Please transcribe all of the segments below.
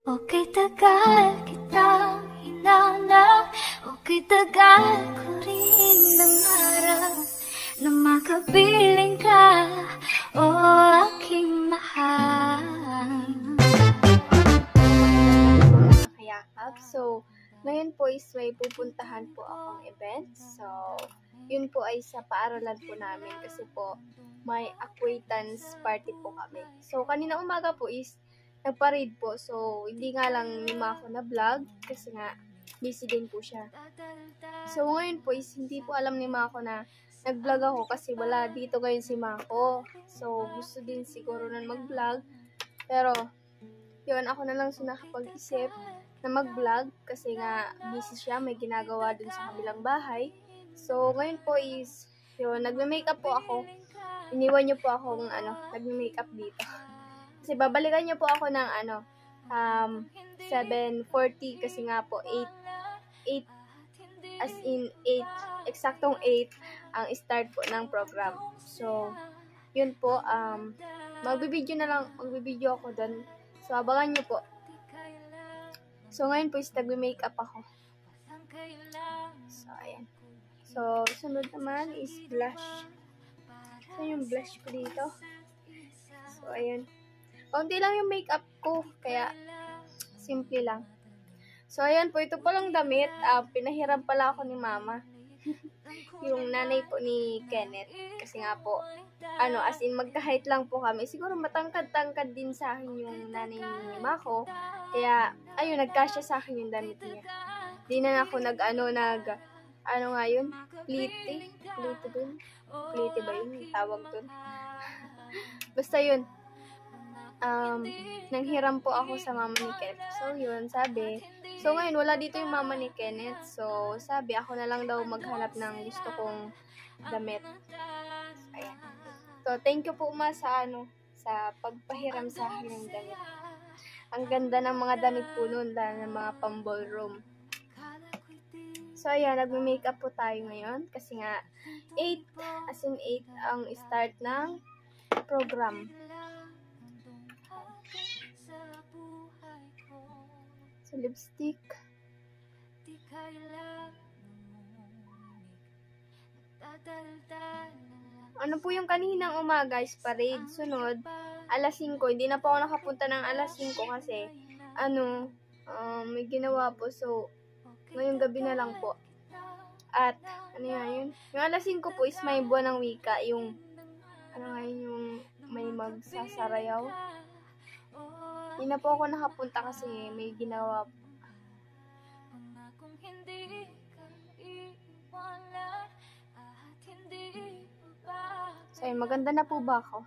Okay, tagal kitang hinanap. Okay, tagal ko rin nangarap na makapiling ka, o aking mahal. Kayakap. So, ngayon po is may pupuntahan po akong event. So, yun po ay sa paaralan po namin kasi po may acquaintance party po kami. So, kanina umaga po is nagpa-read po. So, hindi nga lang ni Mako na vlog kasi nga busy din po siya. So, ngayon po is hindi po alam ni Mako na nag-vlog ako kasi wala dito ngayon si Mako. So, gusto din siguro nun mag-vlog. Pero, yun, ako na lang nakapag-isip na mag-vlog kasi nga busy siya, may ginagawa dun sa kabilang bahay. So, ngayon po is, yun, nagme-makeup po ako. Iniwan niyo po akong, nagme-makeup dito. Kasi babalikan niyo po ako ng, 7:40 kasi nga po, 8, as in 8, eksaktong 8 ang start po ng program. So, yun po, magbibideo ako dun. So, abangan niyo po. So, ngayon po is nagme-makeup ako. So, ayan. So, sunod naman is blush. So, yung blush ko dito. So, ayan. Kaunti lang yung makeup ko, kaya simple lang. So, ayan po, ito po lang damit. Pinahiram pala ako ni Mama. Yung nanay po ni Kenneth. Kasi nga po, as in magka-height lang po kami. Siguro matangkad-tangkad din sa akin yung nanay ni Mako. Kaya, ayun, nagkasya sa akin yung damit niya. Di na ako Plite ba yun? Tawag dun. Basta yun. Nanghiram po ako sa mama ni Kenneth. So, yun, sabi. So, ngayon, wala dito yung mama ni Kenneth. So, sabi, ako na lang daw maghanap ng gusto kong damit. Ayan. So, thank you po sa pagpahiram sa akin ng damit. Ang ganda ng mga damit po nun, ng mga pang-ballroom. So, ayan, nagme-makeup po tayo ngayon. Kasi nga, 8 ang start ng program. So, lipstick. Ano po yung kaninang umaga is parade. Sunod, alas 5. Hindi na po ako nakapunta ng alas 5 kasi, may ginawa po. So, ngayong gabi na lang po. At, yun? Yung alas 5 po is may buwan ng wika. Yung, yung may magsasarayaw. Hindi na po ako nakapunta kasi may ginawa po. So, ayun, maganda na po ba ako?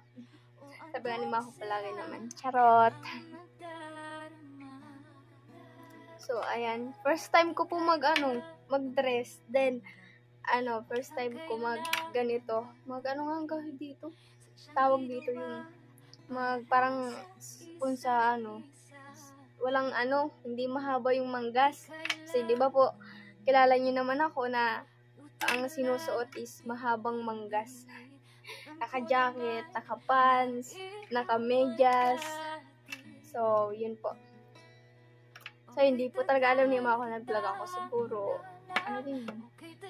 Sabi nga ni Mako palagi naman. Charot! So, ayan. First time ko po mag-dress. Then, first time ko ganito. Hanggang dito. Tawag dito yung parang sa walang hindi mahaba yung manggas. Kasi, di ba po, kilala niyo naman ako na ang sinusuot is mahabang manggas. Naka-jacket, naka-pants, naka-medyas. So, yun po. So, hindi po talaga alam niyo ako nag-vlog ako. Siguro,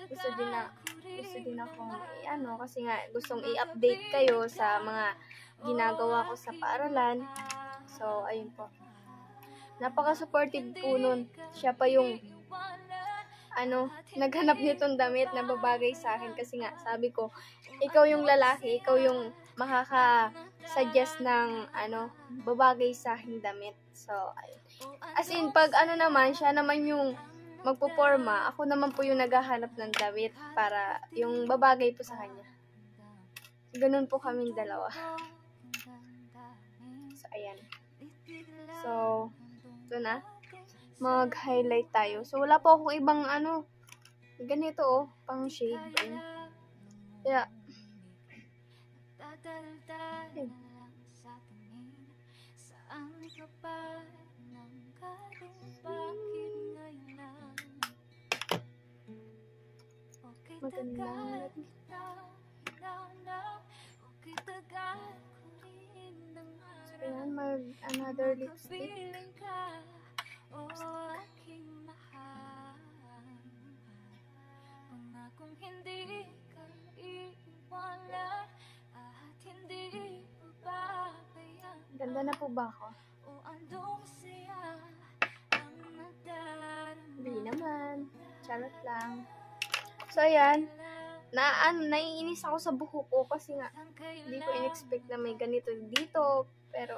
gusto din ako kasi nga gustong i-update kayo sa mga ginagawa ko sa paaralan. So, ayun po. Napaka-supportive po nun. Siya pa yung naghanap nitong damit na babagay sa akin kasi nga, sabi ko, ikaw yung lalaki, ikaw yung makaka-suggest ng babagay sa akin damit. So, ayun. As in, pag naman, siya naman yung magpuporma, ako naman po yung naghahanap ng damit para yung babagay po sa kanya. Ganun po kaming dalawa. So, ayan. So, ito na. Mag-highlight tayo. So, wala po akong ibang ganito pang shade. Kaya, maganda. So, ayan, another lipstick. Wala na po ba ako? Hindi naman. Charot lang. So, ayan. Naiinis ako sa buhok ko kasi nga hindi ko in-expect na may ganito dito. Pero,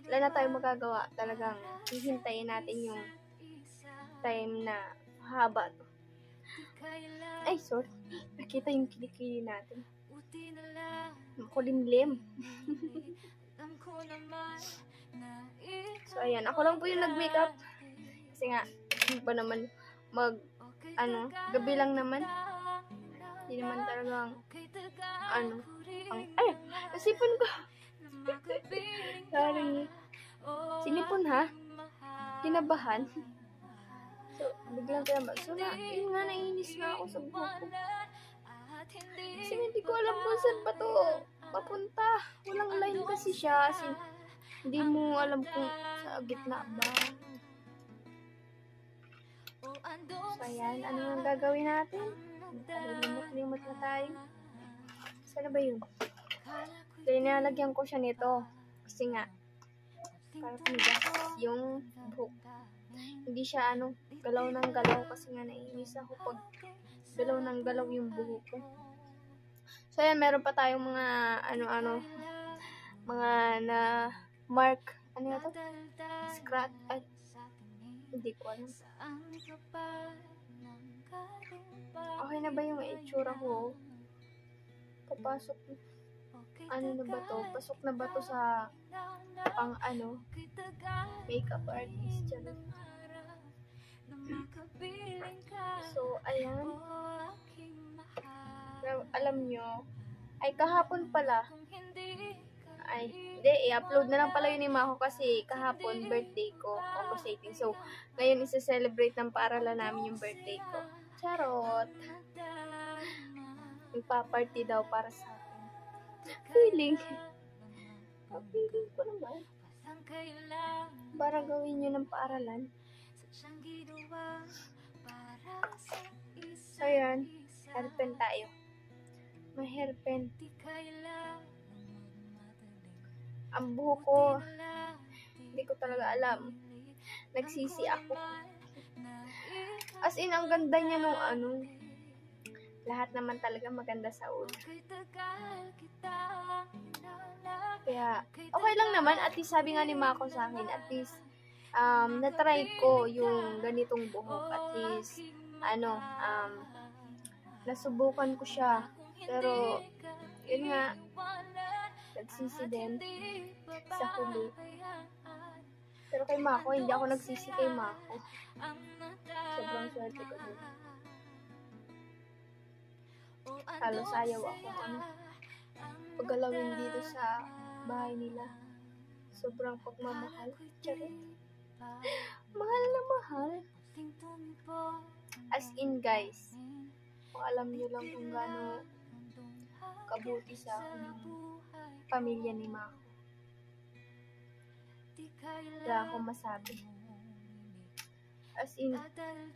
wala na tayong magagawa. Talagang hihintayin natin yung time na haba to. Ay, sorry. Nakita yung kilikili natin. Makulimlim. So, ayan. Ako lang po yung nag-makeup. Kasi nga, hindi pa naman gabi lang naman. Hindi naman talagang, ay, nasipon ko. Sorry. Sinipon ha? Kinabahan. So, biglang kinabahan. So, yun nga, naiinis na ako sa buhok ko. Kasi hindi ko alam kung saan pa to papunta. Walang line kasi siya. Kasi, hindi mo alam kung sa gitna ba. So, ayan. Ano ang gagawin natin? Limot na tayo. Sana ba yun? Kaya nilalagyan ko siya nito. Kasi nga, para tumigas yung buhok. Hindi siya galaw ng galaw. Kasi nga naiinis ako pag galaw ng galaw yung buhok ko. So, ayan. Meron pa tayong mga mga na mark. Ano na to? Scratch. Ay, hindi ko alam. Okay na ba yung itsura ko? Papasok. Ano na ba to? Pasok na ba to sa pang makeup artist. So, ayan. Alam nyo, ay kahapon pala. Ay, hindi, i-upload na lang pala yun ni Mako kasi kahapon birthday ko, August 18. So, ngayon isa-celebrate ng paaralan namin yung birthday ko. Charot! Magpa-party daw para sa akin. Feeling ko naman. Para gawin nyo ng paaralan. So, yan. Hairpen tayo. May hairpen. Ang buhok ko, hindi ko talaga alam. Nagsisi ako. As in, ang ganda niya nung lahat naman talaga maganda sa ulo. Kaya, okay lang naman. At least, sabi nga ni Mako sa akin, at least, na-try ko yung ganitong buhok. At least, nasubukan ko siya. Pero, yun nga, nagsisi din sa huli. Pero kay Mako, hindi ako nagsisi kay Mako. Sobrang swerte ko din. Halos ayaw ako paggalawin dito sa bahay nila. Sobrang pagmamahal. Charit. Mahal na mahal. As in, guys, kung alam nyo lang kung gaano kabuti sa akin pamilya ni Mako. Wala akong masabi. As in,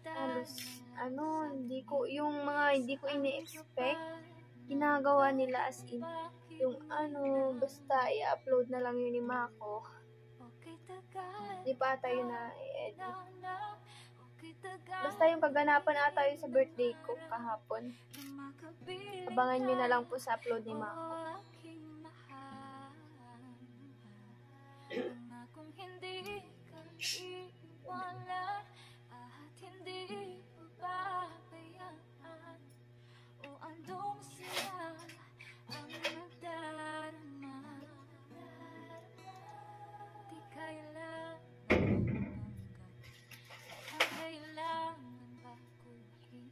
halos, hindi ko ini-expect, ginagawa nila as in, yung basta i-upload na lang yun ni Mako. Di pa tayo na i-edit. Basta yung kaganapan ata yun sa birthday ko kahapon. Abangan nyo na lang po sa upload ni Mako. Kung hindi ka iwala at hindi pabayaan o andong siya ang nagdarama, di kailangan baguhin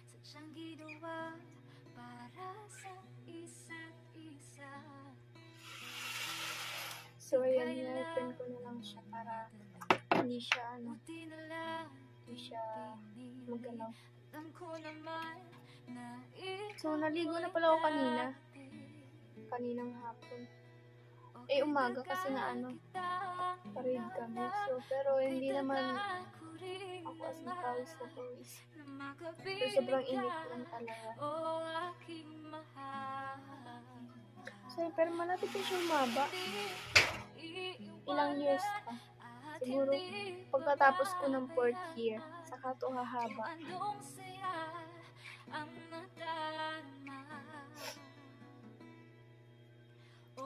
sadyang ginawa para sa isa't isa. So, ayan, i-open ko na lang siya para hindi siya, magalaw. So, naligo na pala ako kaninang hapon. Umaga kasi na parade kami. So, pero hindi naman ako as in pawis na pawis. So, sobrang init lang talaga. So, pero malapit na siya umaba. Ilang years pa. Siguro, pagkatapos ko ng 4th year, saka to hahaba.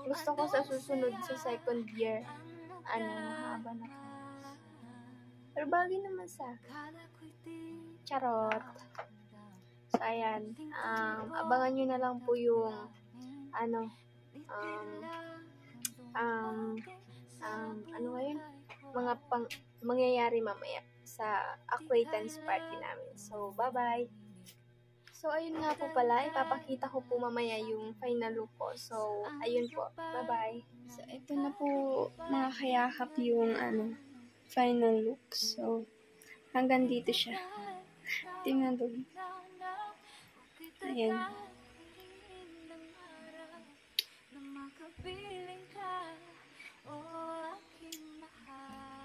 Gusto ko sa susunod sa 2nd year, mahaba na to. Pero bagay naman sa charot. So, ayan. Abangan nyo na lang po yung ano ngayon? Mga mangyayari mamaya sa acquaintance party namin. So, bye-bye. So, ayun nga po pala. Ipapakita ko po mamaya yung final look ko. So, ayun po. Bye-bye. So, ito na po mga kayakap yung final look. So, hanggang dito siya. Tingnan doon. Ayan.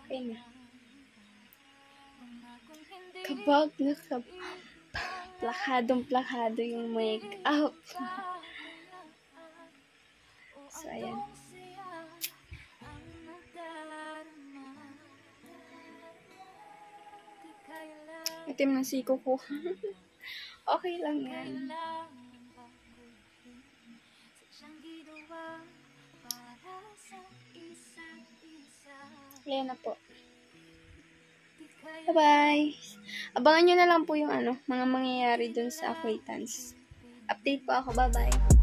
Okay na. Kapag plakadong-plakado yung make-up. So, ayan. Itim na siko ko. Okay lang yan. Ayan na po. Bye-bye! Abangan nyo na lang po yung mga mangyayari dun sa acquaintance. Update po ako. Bye-bye!